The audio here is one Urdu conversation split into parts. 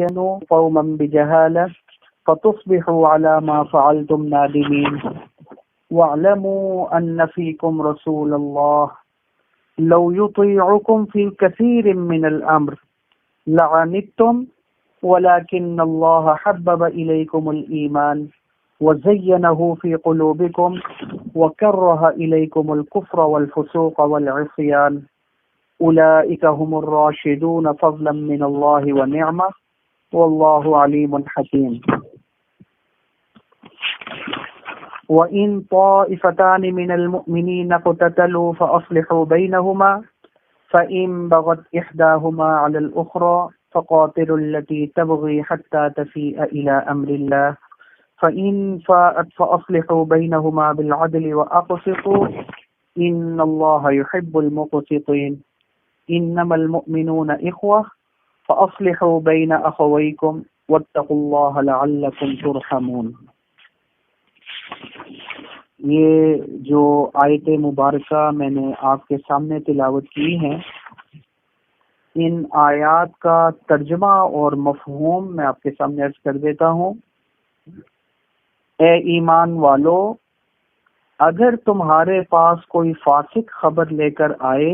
فتبينوا قوما بجهالة فتصبحوا على ما فعلتم نادمين واعلموا أن فيكم رسول الله لو يطيعكم في كثير من الأمر لعنتم ولكن الله حبب إليكم الإيمان وزينه في قلوبكم وكره إليكم الكفر والفسوق والعصيان أولئك هم الراشدون فضلا من الله ونعمة والله عليم حكيم وإن طائفتان من المؤمنين اقتتلوا فأصلحوا بينهما فإن بغت إحداهما على الأخرى فقاتلوا التي تبغي حتى تفيء إلى أمر الله فإن فاءت فأصلحوا بينهما بالعدل وأقسطوا إن الله يحب المقسطين إنما المؤمنون إخوة فأصلحوا بين أخويكم واتقوا الله لعلكم ترحمون. یہ جو آیت مبارکہ میں نے آپ کے سامنے تلاوت کی ہیں، ان آیات کا ترجمہ اور مفہوم میں آپ کے سامنے عرض کر دیتا ہوں. اے ایمان والو، اگر تمہارے پاس کوئی فاسق خبر لے کر آئے،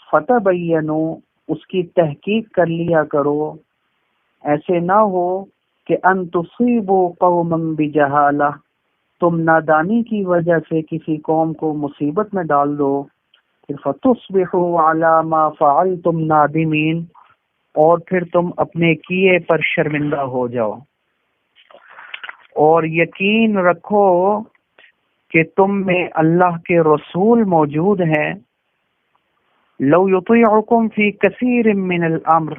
فتبینوا، اس کی تحقیق کر لیا کرو، ایسے نہ ہو کہ ان تصیبوا قوما بجہالہ، تم نادانی کی وجہ سے کسی قوم کو مصیبت میں ڈال دو، پھر فتصبحوا علی ما فعلتم نادمین، اور پھر تم اپنے کیے پر شرمندہ ہو جاؤ. اور یقین رکھو کہ تم میں اللہ کے رسول موجود ہیں. لو یطیعکم فی کثیر من الامر،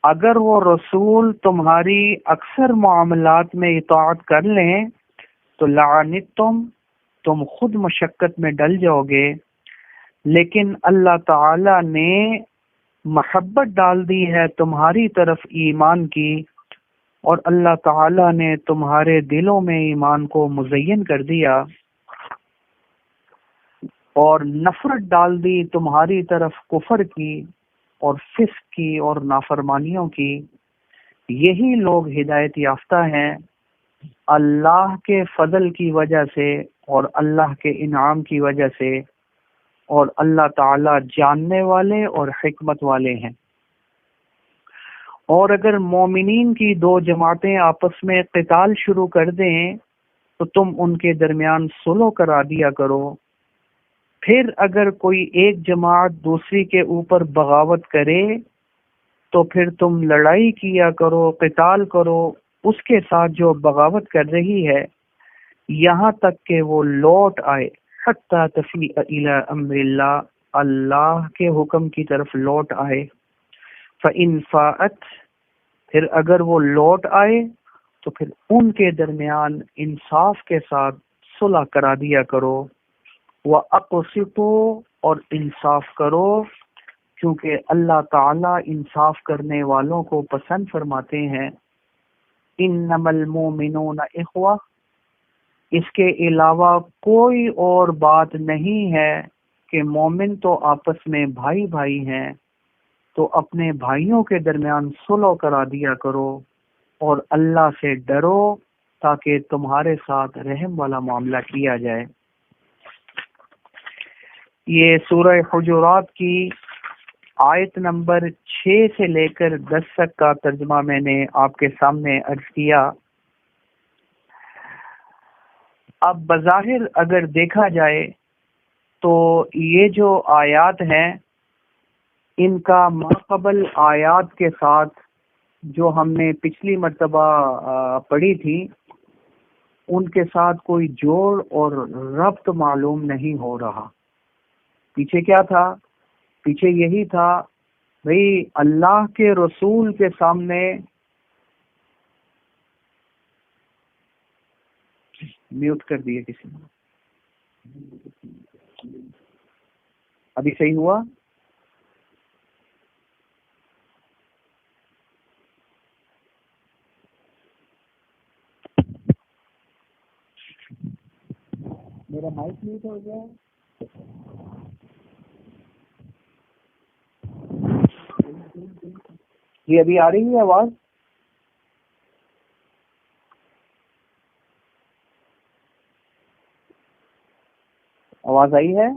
اگر وہ رسول تمہاری اکثر معاملات میں اطاعت کر لیں تو لعنتم، تم خود مشقت میں ڈل جاؤ گے، لیکن اللہ تعالی نے محبت ڈال دی ہے تمہاری طرف ایمان کی، اور اللہ تعالی نے تمہارے دلوں میں ایمان کو مزین کر دیا اور نفرت ڈال دی تمہاری طرف کفر کی اور فسق کی اور نافرمانیوں کی. یہی لوگ ہدایت یافتہ ہیں اللہ کے فضل کی وجہ سے اور اللہ کے انعام کی وجہ سے، اور اللہ تعالی جاننے والے اور حکمت والے ہیں. اور اگر مومنین کی دو جماعتیں آپس میں قتال شروع کر دیں تو تم ان کے درمیان صلح کرا دیا کرو. پھر اگر کوئی ایک جماعت دوسری کے اوپر بغاوت کرے تو پھر تم لڑائی کیا کرو، قتال کرو اس کے ساتھ جو بغاوت کر رہی ہے، یہاں تک کہ وہ لوٹ آئے، حتی تفیء الی امر اللہ، اللہ کے حکم کی طرف لوٹ آئے. فإن فاءت، پھر اگر وہ لوٹ آئے تو پھر ان کے درمیان انصاف کے ساتھ صلح کرا دیا کرو. وَأَقْسِطُوا، اور انصاف کرو، کیونکہ اللہ تعالیٰ انصاف کرنے والوں کو پسند فرماتے ہیں. انما المؤمنون اخوہ، اس کے علاوہ کوئی اور بات نہیں ہے کہ مومن تو آپس میں بھائی بھائی ہیں، تو اپنے بھائیوں کے درمیان صلح کرا دیا کرو اور اللہ سے ڈرو تاکہ تمہارے ساتھ رحم والا معاملہ کیا جائے. یہ سورہ حجرات کی آیت نمبر 6 سے لے کر 10 تک کا ترجمہ میں نے آپ کے سامنے عرض کیا. اب بظاہر اگر دیکھا جائے تو یہ جو آیات ہیں ان کا ماقبل آیات کے ساتھ جو ہم نے پچھلی مرتبہ پڑھی تھی ان کے ساتھ کوئی جوڑ اور ربط معلوم نہیں ہو رہا. پیچھے کیا تھا؟ پیچھے یہی تھا بھئی اللہ کے رسول کے سامنے میوٹ کر دیے کسی نے. ابھی صحیح ہوا؟ میرا مائک میوٹ ہو گیا. جی ابھی آ رہی ہے آواز؟ آواز آئی ہے؟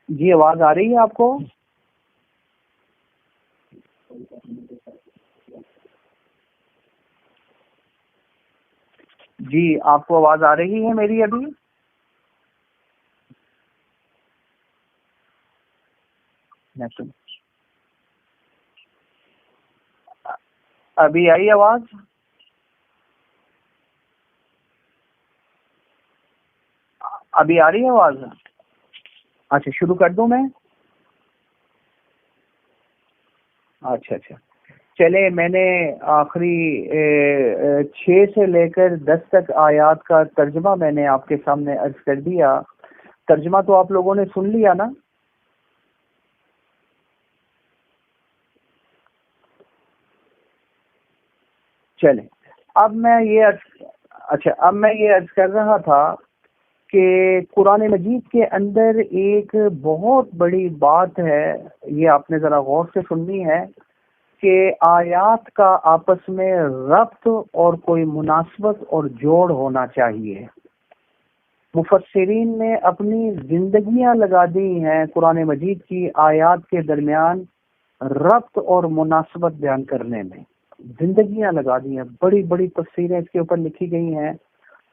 جی آواز آ رہی ہے آپ کو؟ جی آپ کو آواز آ رہی ہے میری ابھی؟ ابھی آئی آواز؟ ابھی آ رہی ہے آواز؟ اچھا شروع کر دوں میں؟ اچھا اچھا چلے، میں نے آخری 6 سے لے کر 10 تک آیات کا ترجمہ میں نے آپ کے سامنے عرض کر دیا۔ ترجمہ تو آپ لوگوں نے سن لیا نا؟ چلیں اب میں یہ اب میں یہ عرض کر رہا تھا کہ قرآن مجید کے اندر ایک بہت بڑی بات ہے، یہ آپ نے ذرا غور سے سننی ہے کہ آیات کا آپس میں ربط اور کوئی مناسبت اور جوڑ ہونا چاہیے۔ مفسرین نے اپنی زندگیاں لگا دی ہیں قرآن مجید کی آیات کے درمیان ربط اور مناسبت بیان کرنے میں، زندگیاں لگا دی ہیں، بڑی بڑی تفسیریں اس کے اوپر لکھی گئی ہیں۔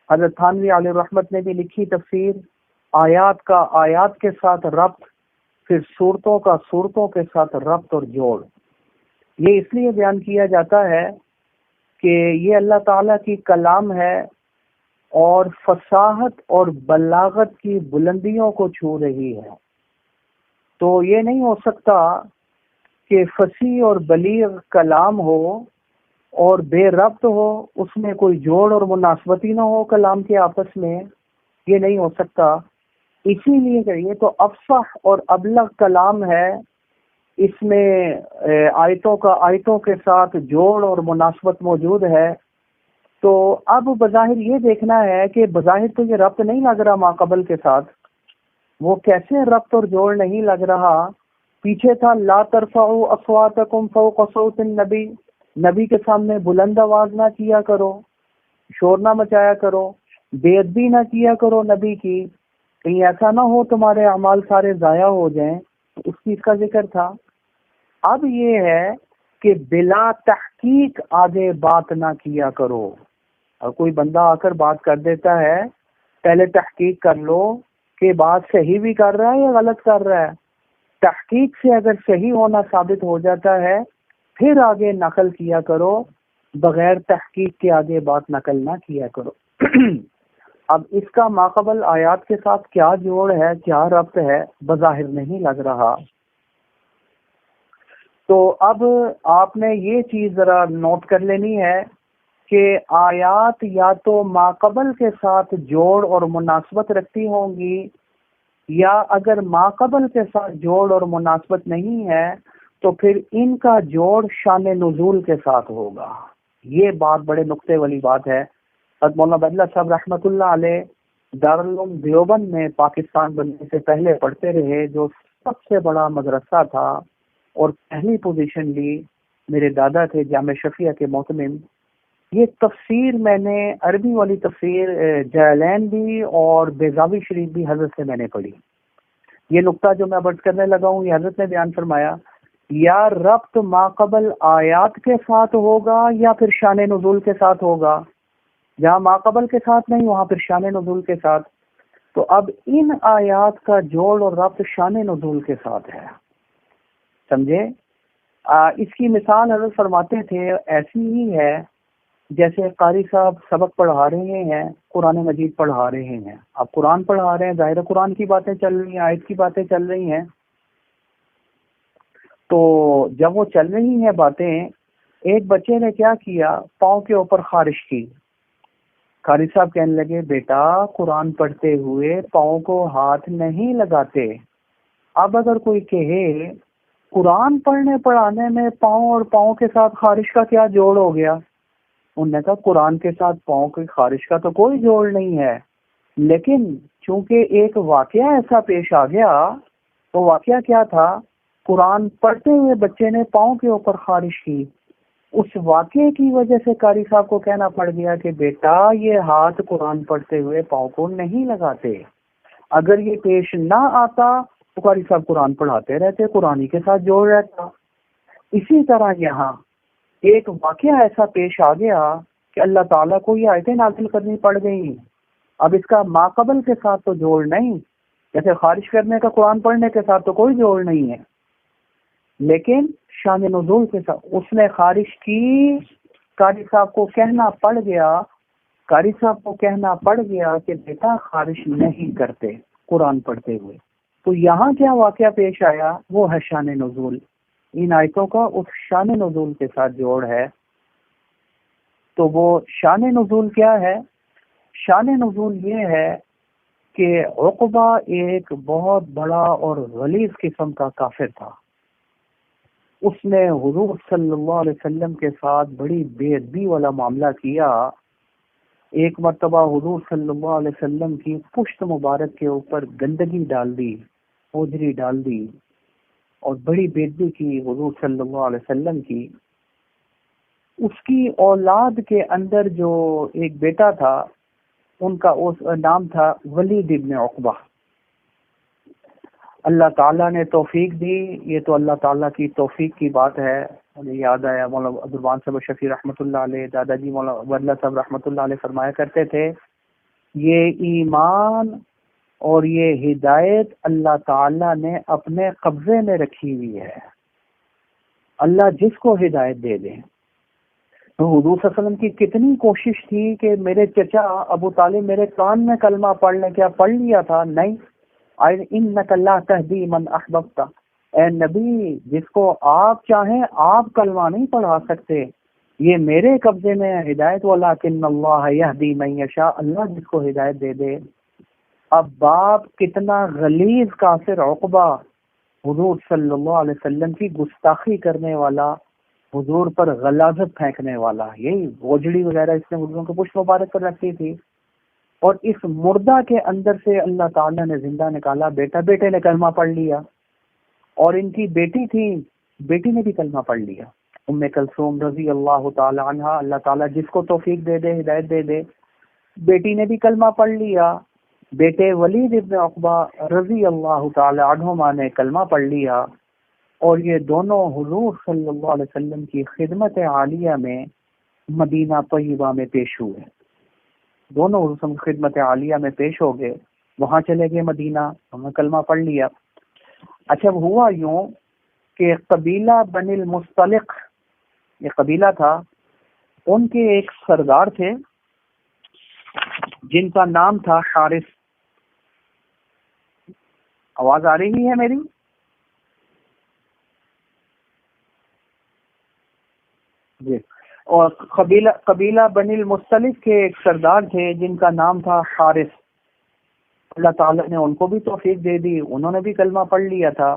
حضرت تھانوی علیہ الرحمت نے بھی لکھی تفسیر، آیات کا آیات کے ساتھ ربط، پھر صورتوں کا صورتوں کے ساتھ ربط اور جوڑ۔ یہ اس لیے بیان کیا جاتا ہے کہ یہ اللہ تعالیٰ کی کلام ہے اور فصاحت اور بلاغت کی بلندیوں کو چھو رہی ہے، تو یہ نہیں ہو سکتا کہ فصیح اور بلیغ کلام ہو اور بے ربط ہو، اس میں کوئی جوڑ اور مناسبت ہی نہ ہو کلام کے آپس میں، یہ نہیں ہو سکتا۔ اسی لیے کہ یہ تو افصح اور ابلغ کلام ہے، اس میں آیتوں کے ساتھ جوڑ اور مناسبت موجود ہے۔ تو اب بظاہر یہ دیکھنا ہے کہ بظاہر تو یہ ربط نہیں لگ رہا ماقبل کے ساتھ، وہ کیسے ربط اور جوڑ نہیں لگ رہا؟ پیچھے تھا لا ترفعوا اصواتکم فوق صوت النبی، نبی کے سامنے بلند آواز نہ کیا کرو، شور نہ مچایا کرو، بے ادبی نہ کیا کرو نبی کی، کہیں ایسا نہ ہو تمہارے اعمال سارے ضائع ہو جائیں، اس چیز کا ذکر تھا۔ اب یہ ہے کہ بلا تحقیق آگے بات نہ کیا کرو، اور کوئی بندہ آ کر بات کر دیتا ہے، پہلے تحقیق کر لو کہ بات صحیح بھی کر رہا ہے یا غلط کر رہا ہے۔ تحقیق سے اگر صحیح ہونا ثابت ہو جاتا ہے پھر آگے نقل کیا کرو، بغیر تحقیق کے آگے بات نقل نہ کیا کرو۔ اب اس کا ماقبل آیات کے ساتھ کیا جوڑ ہے، کیا ربط ہے، بظاہر نہیں لگ رہا۔ تو اب آپ نے یہ چیز ذرا نوٹ کر لینی ہے کہ آیات یا تو ماقبل کے ساتھ جوڑ اور مناسبت رکھتی ہوں گی، یا اگر ماقبل کے ساتھ جوڑ اور مناسبت نہیں ہے تو پھر ان کا جوڑ شان نزول کے ساتھ ہوگا۔ یہ بات بڑے نقطے والی بات ہے۔ حضرت مولانا عبداللہ صاحب رحمۃ اللہ علیہ دارالعلوم دیوبند میں پاکستان بننے سے پہلے پڑھتے رہے، جو سب سے بڑا مدرسہ تھا، اور پہلی پوزیشن لی میرے دادا تھے جامع شفیہ کے محتمم۔ یہ تفسیر میں نے عربی والی تفسیر جلالین بھی اور بیضاوی شریف بھی حضرت سے میں نے پڑھی۔ یہ نقطہ جو میں برد کرنے لگا ہوں یہ حضرت نے بیان فرمایا، یا ربط ماقبل آیات کے ساتھ ہوگا یا پھر شان نزول کے ساتھ ہوگا، جہاں ماقبل کے ساتھ نہیں وہاں پھر شان نزول کے ساتھ۔ تو اب ان آیات کا جوڑ اور ربط شان نزول کے ساتھ ہے، سمجھے؟ اس کی مثال حضرت فرماتے تھے ایسی ہی ہے جیسے قاری صاحب سبق پڑھا رہے ہیں، قرآن مجید پڑھا رہے ہیں، آپ قرآن پڑھا رہے ہیں، ظاہر قرآن کی باتیں چل رہی ہیں، آیت کی باتیں چل رہی ہیں، تو جب وہ چل رہی ہیں باتیں، ایک بچے نے کیا کیا، پاؤں کے اوپر خارش کی۔ قاری صاحب کہنے لگے بیٹا قرآن پڑھتے ہوئے پاؤں کو ہاتھ نہیں لگاتے۔ اب اگر کوئی کہے قرآن پڑھنے پڑھانے میں پاؤں اور پاؤں کے ساتھ خارش کا کیا جوڑ ہو گیا؟ انہوں نے کہا قرآن کے ساتھ پاؤں کی خارش کا تو کوئی جوڑ نہیں ہے، لیکن چونکہ ایک واقعہ ایسا پیش آ گیا، وہ واقعہ کیا تھا؟ قرآن پڑھتے ہوئے بچے نے پاؤں کے اوپر خارش کی، اس واقعے کی وجہ سے قاری صاحب کو کہنا پڑ گیا کہ بیٹا یہ ہاتھ قرآن پڑھتے ہوئے پاؤں کو نہیں لگاتے. اگر یہ پیش نہ آتا تو قاری صاحب قرآن پڑھاتے رہتے، قرآن کے ساتھ جوڑ رہتا. اسی طرح یہاں ایک واقعہ ایسا پیش آ گیا کہ اللہ تعالیٰ کو یہ آیتیں نازل کرنی پڑ گئی. اب اس کا ماقبل کے ساتھ تو جوڑ نہیں، جیسے خارج کرنے کا قرآن پڑھنے کے ساتھ تو کوئی جوڑ نہیں ہے، لیکن شان نزول کے ساتھ اس نے خارج کی. قاری صاحب کو کہنا پڑ گیا کہ بیٹا خارج نہیں کرتے قرآن پڑھتے ہوئے. تو یہاں کیا واقعہ پیش آیا، وہ ہے شان نزول. ان آیتوں کا اس شان نزول کے ساتھ جوڑ ہے. تو وہ شان نزول کیا ہے؟ شان نزول یہ ہے کہ عقبہ ایک بہت بڑا اور غلیظ قسم کا کافر تھا. اس نے حضور صلی اللہ علیہ وسلم کے ساتھ بڑی بے ادبی والا معاملہ کیا. ایک مرتبہ حضور صلی اللہ علیہ وسلم کی پشت مبارک کے اوپر گندگی ڈال دی، اوجری ڈال دی، اور بڑی بے ادبی کی حضور صلی اللہ علیہ وسلم کی. اس کی اولاد کے اندر جو ایک بیٹا تھا، ان کا نام تھا ولید ابن عقبہ. اللہ تعالیٰ نے توفیق دی. یہ تو اللہ تعالیٰ کی توفیق کی بات ہے. مجھے یاد آیا مولانا عبدالرحمان صاحب شفیع رحمۃ اللہ علیہ، دادا جی مولانا ورلہ صاحب رحمۃ اللہ علیہ فرمایا کرتے تھے، یہ ایمان اور یہ ہدایت اللہ تعالیٰ نے اپنے قبضے میں رکھی ہوئی ہے. اللہ جس کو ہدایت دے دے. تو حضور صلی اللہ علیہ وسلم کی کتنی کوشش تھی کہ میرے چچا ابو طالب میرے کان میں کلمہ پڑھ لیں. کیا پڑھ لیا تھا؟ نہیں. اِنَّكَ لَا تَهْدِي مَنْ أَحْبَبْتَ، اے نبی جس کو آپ چاہیں آپ کلمہ نہیں پڑھا سکتے، یہ میرے قبضے میں ہے ہدایت. وَلَٰكِنَّ اللَّهَ يَهْدِي مَن يَشَاءُ، اللہ جس کو ہدایت دے دے. اب باپ کتنا غلیظ کافر عقبہ، حضور صلی اللہ علیہ وسلم کی گستاخی کرنے والا، حضور پر غلاظت پھینکنے والا. یہی گوجڑی وغیرہ اس نے حضور کو پشت مبارک پر رکھی تھی، اور اس مردہ کے اندر سے اللہ تعالیٰ نے زندہ نکالا. بیٹے نے کلمہ پڑھ لیا، اور ان کی بیٹی تھی، بیٹی نے بھی کلمہ پڑھ لیا، ام کلثوم رضی اللہ تعالی عنہا. اللہ تعالیٰ جس کو توفیق دے دے، ہدایت دے دے. بیٹی نے بھی کلمہ پڑھ لیا. بیٹے ولید ابن عقبہ رضی اللہ تعالی عنہما نے کلمہ پڑھ لیا، اور یہ دونوں حضور صلی اللہ علیہ وسلم کی خدمت عالیہ میں مدینہ طیبہ میں پیش ہوئے. دونوں حضور صلی اللہ علیہ وسلم خدمت عالیہ میں پیش ہو گئے، وہاں چلے گئے مدینہ، ہم نے کلمہ پڑھ لیا. اچھا ہوا یوں کہ قبیلہ بنی المصطلق، یہ قبیلہ تھا، ان کے ایک سردار تھے جن کا نام تھا حارث. آواز آ رہی ہے میری؟ جی. اور قبیلہ بنی المصطلق کے ایک سردار تھے جن کا نام تھا حارث. اللہ تعالیٰ نے ان کو بھی توفیق دے دی، انہوں نے بھی کلمہ پڑھ لیا تھا.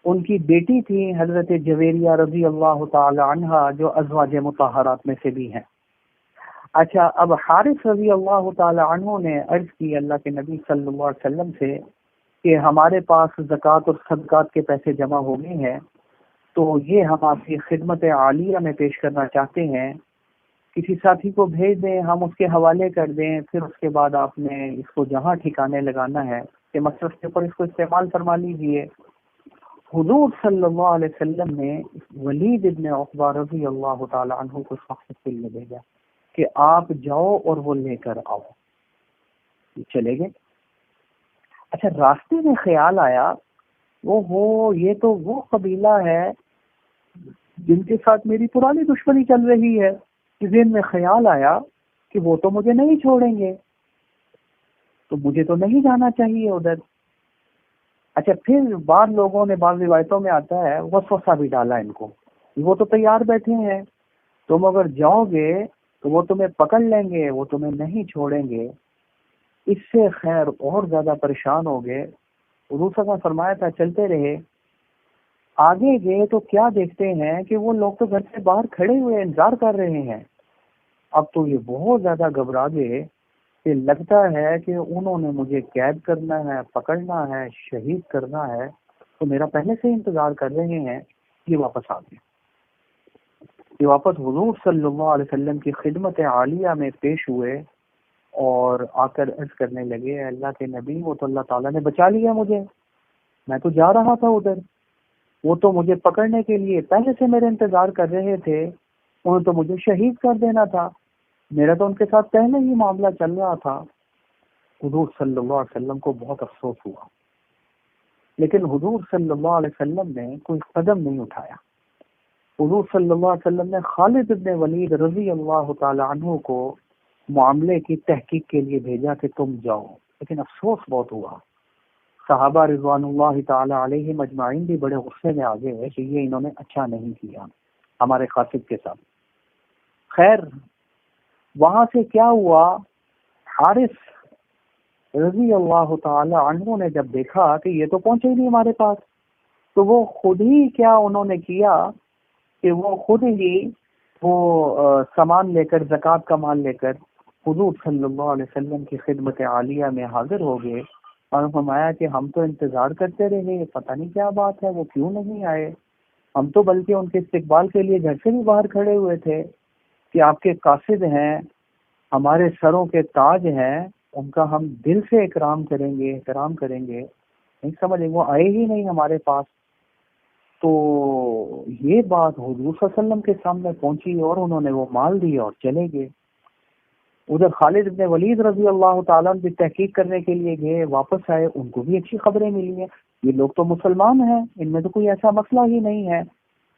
ان کی بیٹی تھی حضرت جویریہ رضی اللہ تعالی عنہا، جو ازواج مطہرات میں سے بھی ہیں. اچھا اب حارث رضی اللہ تعالی عنہ نے عرض کی اللہ کے نبی صلی اللہ علیہ وسلم سے کہ ہمارے پاس زکوٰۃ اور صدقات کے پیسے جمع ہو گئے ہیں، تو یہ ہم آپ کی خدمت عالیہ میں پیش کرنا چاہتے ہیں. کسی ساتھی کو بھیج دیں، ہم اس کے حوالے کر دیں، پھر اس کے بعد آپ نے اس کو جہاں ٹھکانے لگانا ہے کہ مصرف کے اوپر اس کو استعمال فرما لیجیے. حضور صلی اللہ علیہ وسلم نے ولید ابن عقبہ رضی اللہ تعالی عنہ کو سخت دل میں بھیجا کہ آپ جاؤ اور وہ لے کر آؤ. چلے گئے. اچھا راستے میں خیال آیا یہ تو وہ قبیلہ ہے جن کے ساتھ میری پرانی دشمنی چل رہی ہے. ذہن میں خیال آیا کہ وہ تو مجھے نہیں چھوڑیں گے، تو مجھے تو نہیں جانا چاہیے ادھر. اچھا پھر بعض لوگوں نے، بعض روایتوں میں آتا ہے وسوسہ بھی ڈالا ان کو، وہ تو تیار بیٹھے ہیں، تم اگر جاؤ گے تو وہ تمہیں پکڑ لیں گے، وہ تمہیں نہیں چھوڑیں گے. اس سے خیر اور زیادہ پریشان ہو گئے. حضور صلی اللہ علیہ وسلم فرمایا تھا چلتے رہے. آگے گئے تو کیا دیکھتے ہیں کہ وہ لوگ تو گھر سے باہر کھڑے ہوئے انتظار کر رہے ہیں. اب تو یہ بہت زیادہ گھبرا گئے کہ لگتا ہے کہ انہوں نے مجھے قید کرنا ہے، پکڑنا ہے، شہید کرنا ہے. تو میرا پہلے سے انتظار کر رہے ہیں، یہ واپس آ گئے۔ یہ واپس حضور صلی اللہ علیہ وسلم کی خدمت عالیہ میں پیش ہوئے اور آ کر عرض کرنے لگے، اللہ کے نبی، وہ تو اللہ تعالیٰ نے بچا لیا مجھے، میں تو جا رہا تھا ادھر، وہ تو مجھے پکڑنے کے لیے پہلے سے میرے انتظار کر رہے تھے، انہوں تو مجھے شہید کر دینا تھا، میرا تو ان کے ساتھ پہلے ہی معاملہ چل رہا تھا۔ حضور صلی اللہ علیہ وسلم کو بہت افسوس ہوا، لیکن حضور صلی اللہ علیہ وسلم نے کوئی قدم نہیں اٹھایا۔ حضور صلی اللہ علیہ وسلم نے خالد بن ولید رضی اللہ تعالی عنہ کو معاملے کی تحقیق کے لیے بھیجا کہ تم جاؤ، لیکن افسوس بہت ہوا۔ صحابہ رضوان اللہ تعالی علیہ مجمعین بھی بڑے غصے میں آ گئے کہ یہ انہوں نے اچھا نہیں کیا ہمارے قاصد کے ساتھ۔ خیر، وہاں سے کیا ہوا، حارث رضی اللہ تعالی عنہ نے جب دیکھا کہ یہ تو پہنچے ہی نہیں ہمارے پاس، تو وہ خود ہی کیا انہوں نے کیا کہ وہ خود ہی وہ سامان لے کر، زکوٰۃ کا مال لے کر حضور صلی اللہ علیہ وسلم کی خدمت عالیہ میں حاضر ہو گئے اور فرمایا کہ ہم تو انتظار کرتے رہے، پتہ نہیں کیا بات ہے، وہ کیوں نہیں آئے، ہم تو بلکہ ان کے استقبال کے لیے گھر سے بھی باہر کھڑے ہوئے تھے کہ آپ کے قاصد ہیں، ہمارے سروں کے تاج ہیں، ان کا ہم دل سے اکرام کریں گے، احترام کریں گے، نہیں سمجھیں، وہ آئے ہی نہیں ہمارے پاس۔ تو یہ بات حضور صلی اللہ علیہ وسلم کے سامنے پہنچی اور انہوں نے وہ مال دیا اور چلے گئے۔ ادھر خالد بن ولید رضی اللہ تعالیٰ بھی تحقیق کرنے کے لیے گئے، واپس آئے، ان کو بھی اچھی خبریں ملی ہیں، یہ لوگ تو مسلمان ہیں، ان میں تو کوئی ایسا مسئلہ ہی نہیں ہے۔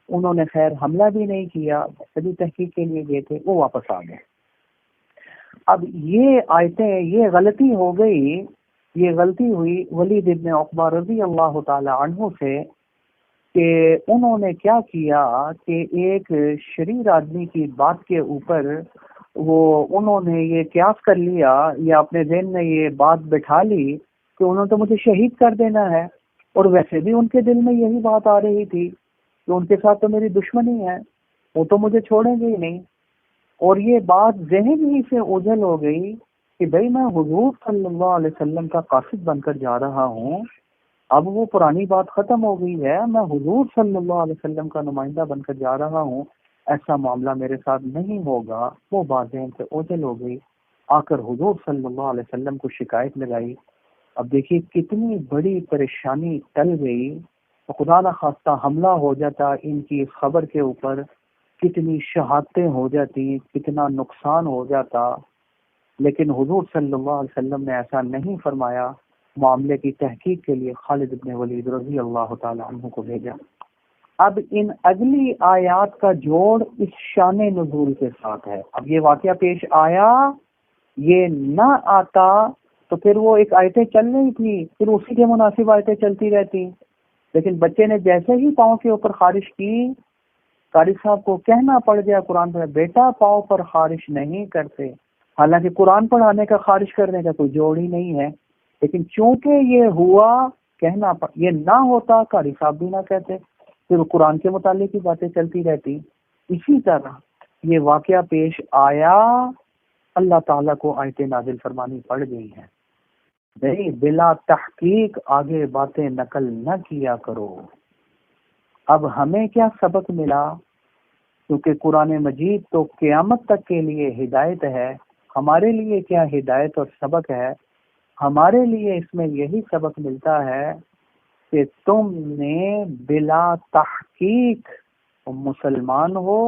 انہوں نے خیر حملہ بھی نہیں کیا، سبھی تحقیق کے لیے گئے تھے، وہ واپس آ گئے۔ اب یہ آیتیں، یہ غلطی ہو گئی، یہ غلطی ہوئی ولید بن عقبہ رضی اللہ تعالی عنہ سے کہ انہوں نے کیا کیا کہ ایک شریر آدمی کی بات کے اوپر وہ انہوں نے یہ قیاس کر لیا یا اپنے ذہن میں یہ بات بٹھا لی کہ انہوں نے تو مجھے شہید کر دینا ہے، اور ویسے بھی ان کے دل میں یہی بات آ رہی تھی کہ ان کے ساتھ تو میری دشمنی ہے، وہ تو مجھے چھوڑیں گے ہی نہیں۔ اور یہ بات ذہن ہی سے اوجھل ہو گئی کہ بھئی میں حضور صلی اللہ علیہ وسلم کا قاصد بن کر جا رہا ہوں، اب وہ پرانی بات ختم ہو گئی ہے، میں حضور صلی اللہ علیہ وسلم کا نمائندہ بن کر جا رہا ہوں، ایسا معاملہ میرے ساتھ نہیں ہوگا۔ وہ بات ذہن سے اوجھل ہو گئی، آ کر حضور صلی اللہ علیہ وسلم کو شکایت لگائی۔ اب دیکھیے کتنی بڑی پریشانی ٹل گئی، خدا نہ خواستہ حملہ ہو جاتا ان کی خبر کے اوپر، کتنی شہادتیں ہو جاتی، کتنا نقصان ہو جاتا، لیکن حضور صلی اللہ علیہ وسلم نے ایسا نہیں فرمایا۔ معاملے کی تحقیق کے لیے خالد بن ولید رضی اللہ تعالی عنہ کو بھیجا۔ اب ان اگلی آیات کا جوڑ اس شان نزول کے ساتھ ہے۔ اب یہ واقعہ پیش آیا، یہ نہ آتا تو پھر وہ ایک آیتیں چل رہی تھی، پھر اسی کے مناسب آیتیں چلتی رہتی، لیکن بچے نے جیسے ہی پاؤں کے اوپر خارش کی، قاری صاحب کو کہنا پڑ گیا قرآن پڑھ، بیٹا پاؤں پر خارش نہیں کرتے، حالانکہ قرآن پڑھانے کا خارش کرنے کا کوئی جوڑ ہی نہیں ہے، لیکن چونکہ یہ ہوا کہنا یہ نہ ہوتا قاری صاحب بھی نہ کہتے، پھر قرآن کے متعلق ہی باتیں چلتی رہتی۔ اسی طرح یہ واقعہ پیش آیا، اللہ تعالیٰ کو آیتیں نازل فرمانی پڑ گئی ہیں، نہیں بلا تحقیق آگے باتیں نقل نہ کیا کرو۔ اب ہمیں کیا سبق ملا، کیونکہ قرآن مجید تو قیامت تک کے لیے ہدایت ہے، ہمارے لیے کیا ہدایت اور سبق ہے؟ ہمارے لیے اس میں یہی سبق ملتا ہے کہ تم نے بلا تحقیق مسلمان ہو،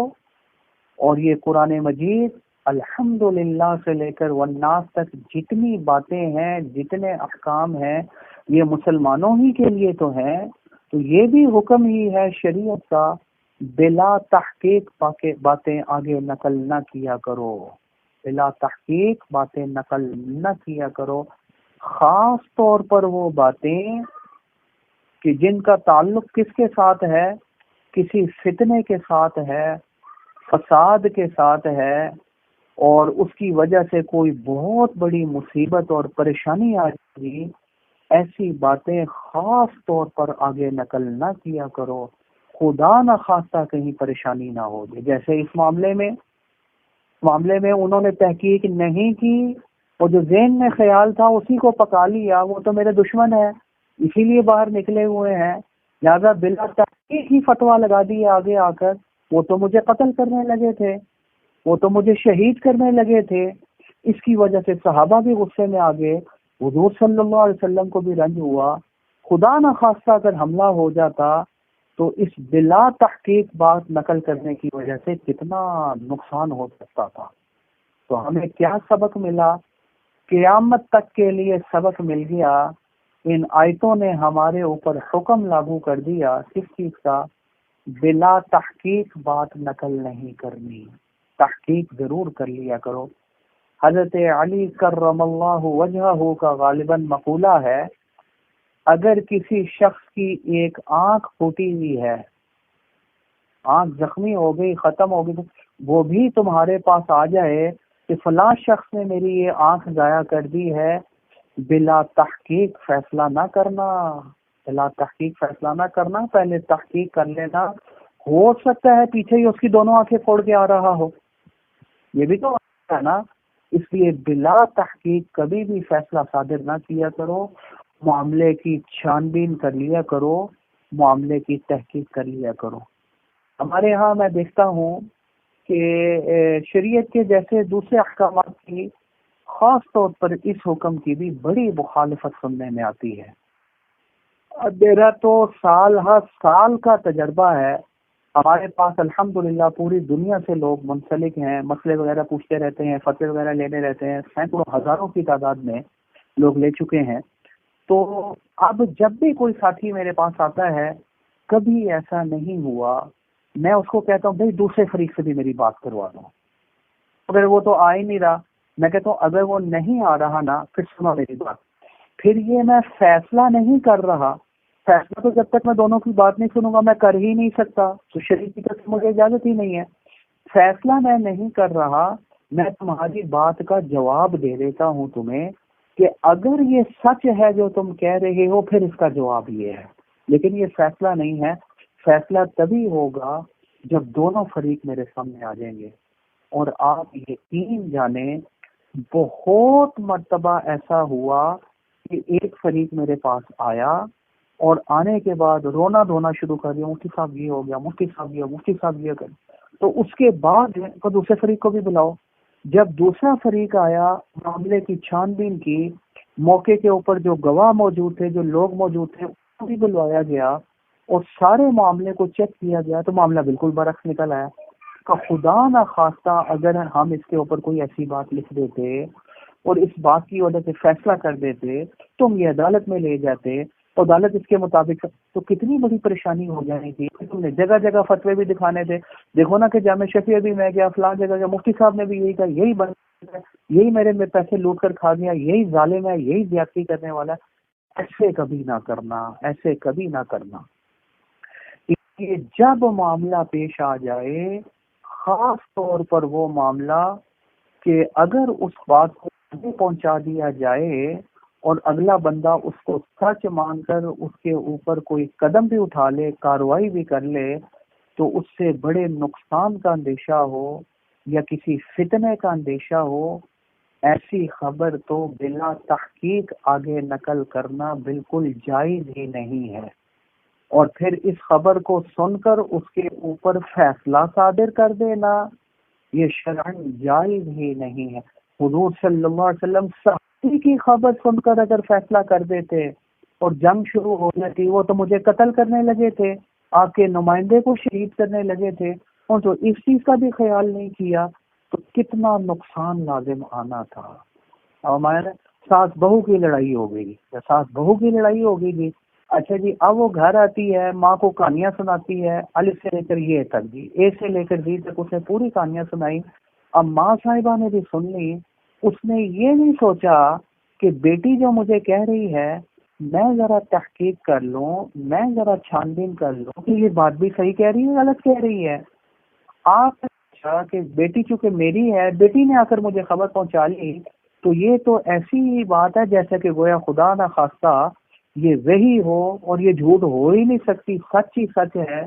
اور یہ قرآن مجید الحمدللہ سے لے کر والناس تک جتنی باتیں ہیں، جتنے احکام ہیں، یہ مسلمانوں ہی کے لیے تو ہیں، تو یہ بھی حکم ہی ہے شریعت کا، بلا تحقیق باتیں آگے نقل نہ کیا کرو، بلا تحقیق باتیں نقل نہ کیا کرو، خاص طور پر وہ باتیں کہ جن کا تعلق کس کے ساتھ ہے، کسی فتنے کے ساتھ ہے، فساد کے ساتھ ہے، اور اس کی وجہ سے کوئی بہت بڑی مصیبت اور پریشانی آ جائے، ایسی باتیں خاص طور پر آگے نقل نہ کیا کرو، خدا نہ خواستہ کہیں پریشانی نہ ہو جائے۔ جیسے اس معاملے میں انہوں نے تحقیق نہیں کی، اور جو ذہن میں خیال تھا اسی کو پکا لیا، وہ تو میرے دشمن ہے اسی لیے باہر نکلے ہوئے ہیں، لہذا بلا تحقیق ہی فتویٰ لگا دیا آگے آ کر، وہ تو مجھے قتل کرنے لگے تھے، وہ تو مجھے شہید کرنے لگے تھے۔ اس کی وجہ سے صحابہ بھی غصے میں آ گئے، حضور صلی اللہ علیہ وسلم کو بھی رنج ہوا۔ خدا نہ خواستہ اگر حملہ ہو جاتا تو اس بلا تحقیق بات نقل کرنے کی وجہ سے کتنا نقصان ہو سکتا تھا۔ تو ہمیں کیا سبق ملا؟ قیامت تک کے لیے سبق مل گیا۔ ان آیتوں نے ہمارے اوپر حکم لاگو کر دیا کس چیز کا؟ بلا تحقیق بات نقل نہیں کرنی، تحقیق ضرور کر لیا کرو۔ حضرت علی کرم اللہ وجہہ کا غالباً مقولہ ہے، اگر کسی شخص کی ایک آنکھ پھوٹی ہوئی ہے، آنکھ زخمی ہو گئی، ختم ہو گئی، وہ بھی تمہارے پاس آ جائے کہ فلاں شخص نے میری یہ آنکھ ضائع کر دی ہے، بلا تحقیق فیصلہ نہ کرنا، بلا تحقیق فیصلہ نہ کرنا، پہلے تحقیق کر لینا، ہو سکتا ہے پیچھے ہی اس کی دونوں آنکھیں پھوڑ کے آ رہا ہو، یہ بھی تو ہے نا۔ اس لیے بلا تحقیق کبھی بھی فیصلہ صادر نہ کیا کرو، معاملے کی چھان بین کر لیا کرو، معاملے کی تحقیق کر لیا کرو۔ ہمارے ہاں میں دیکھتا ہوں کہ شریعت کے جیسے دوسرے احکامات کی خاص طور پر اس حکم کی بھی بڑی مخالفت سننے میں آتی ہے۔ میرا تو سال ہر سال کا تجربہ ہے، ہمارے پاس الحمدللہ پوری دنیا سے لوگ منسلک ہیں، مسئلے وغیرہ پوچھتے رہتے ہیں، فتوے وغیرہ لینے رہتے ہیں، سینکڑوں ہزاروں کی تعداد میں لوگ لے چکے ہیں۔ تو اب جب بھی کوئی ساتھی میرے پاس آتا ہے، کبھی ایسا نہیں ہوا میں اس کو کہتا ہوں بھائی دوسرے فریق سے بھی میری بات کروا دو، اگر وہ تو آ ہی نہیں رہا میں کہتا ہوں اگر وہ نہیں آ رہا نا پھر سنو میری بات، پھر یہ میں فیصلہ نہیں کر رہا، فیصلہ تو جب تک میں دونوں کی بات نہیں سنوں گا میں کر ہی نہیں سکتا، تو شریعت کی طرف سے مجھے اجازت ہی نہیں ہے۔ فیصلہ میں نہیں کر رہا، میں تمہاری بات کا جواب دے دیتا ہوں تمہیں کہ اگر یہ سچ ہے جو تم کہہ رہے ہو پھر اس کا جواب یہ ہے، لیکن یہ فیصلہ نہیں ہے۔ فیصلہ تبھی ہوگا جب دونوں فریق میرے سامنے آ جائیں گے، اور آپ یقین جانیں بہت مرتبہ ایسا ہوا کہ ایک فریق میرے پاس آیا اور آنے کے بعد رونا دھونا شروع کر دیا، مفتی صاحب یہ ہو گیا، مفتی صاحب یہ، مفتی صاحب یہ کر، تو اس کے بعد دوسرے فریق کو بھی بلاؤ۔ جب دوسرا فریق آیا، معاملے کی چھان بین کی، موقع کے اوپر جو گواہ موجود تھے، جو لوگ موجود تھے، ان کو بھی بلوایا گیا اور سارے معاملے کو چیک کیا گیا تو معاملہ بالکل برعکس نکل آیا۔ کہ خدا نہ خواستہ اگر ہم اس کے اوپر کوئی ایسی بات لکھ دیتے اور اس بات کی وجہ سے فیصلہ کر دیتے، تم یہ عدالت میں لے جاتے، عدالت اس کے مطابق، تو کتنی بڑی پریشانی ہو جانی تھی۔ تم نے جگہ جگہ فتوے بھی دکھانے تھے، دیکھو نا کہ جامع شفیع بھی میں گیا، فلاں جگہ گیا، مفتی صاحب نے بھی یہی کہا، یہی بن ہے، یہی میرے میں پیسے لوٹ کر کھا گیا، یہی ظالم ہے، یہی زیادتی کرنے والا ہے۔ ایسے کبھی نہ کرنا، ایسے کبھی نہ کرنا۔ کہ جب معاملہ پیش آ جائے، خاص طور پر وہ معاملہ کہ اگر اس بات کو پہنچا دیا جائے اور اگلا بندہ اس کو سچ مان کر اس کے اوپر کوئی قدم بھی اٹھا لے، کارروائی بھی کر لے، تو اس سے بڑے نقصان کا اندیشہ ہو یا کسی فتنے کا اندیشہ ہو، ایسی خبر تو بلا تحقیق آگے نقل کرنا بالکل جائز ہی نہیں ہے، اور پھر اس خبر کو سن کر اس کے اوپر فیصلہ صادر کر دینا یہ شرعاً جائز ہی نہیں ہے۔ حضور صلی اللہ علیہ وسلم صحابی کی خبر سن کر اگر فیصلہ کر دیتے اور جنگ شروع ہو جاتی، وہ تو مجھے قتل کرنے لگے تھے، آپ کے نمائندے کو شہید کرنے لگے تھے، اور تو اس چیز کا بھی خیال نہیں کیا، تو کتنا نقصان لازم آنا تھا۔ اور ہمارے ساس بہو کی لڑائی ہو گئی، ساس بہو کی لڑائی ہو گئی جی، اچھا جی، اب وہ گھر آتی ہے، ماں کو کہانیاں سناتی ہے، الف سے لے کر یہ تک جی، اے سے لے کر جی تک اس نے پوری کہانیاں سنائی۔ اب ماں صاحبہ نے بھی سن لی، اس نے یہ نہیں سوچا کہ بیٹی جو مجھے کہہ رہی ہے میں ذرا تحقیق کر لوں، میں ذرا چھان بین کر لوں کہ یہ بات بھی صحیح کہہ رہی ہے غلط کہہ رہی ہے۔ آپ نے سوچا کہ بیٹی چونکہ میری ہے، بیٹی نے آ کر مجھے خبر پہنچا لی، تو یہ تو ایسی ہی بات ہے جیسے کہ گویا خدا نہ خواستہ یہ وحی ہو، اور یہ جھوٹ ہو ہی نہیں سکتی، سچ ہی سچ ہے۔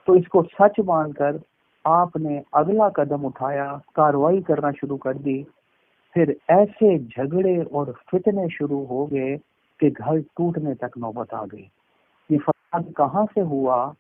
تو اس کو سچ مان کر آپ نے اگلا قدم اٹھایا، کارروائی کرنا شروع کر دی، پھر ایسے جھگڑے اور فتنے شروع ہو گئے کہ گھر ٹوٹنے تک نوبت آ گئی۔ یہ فساد کہاں سے ہوا؟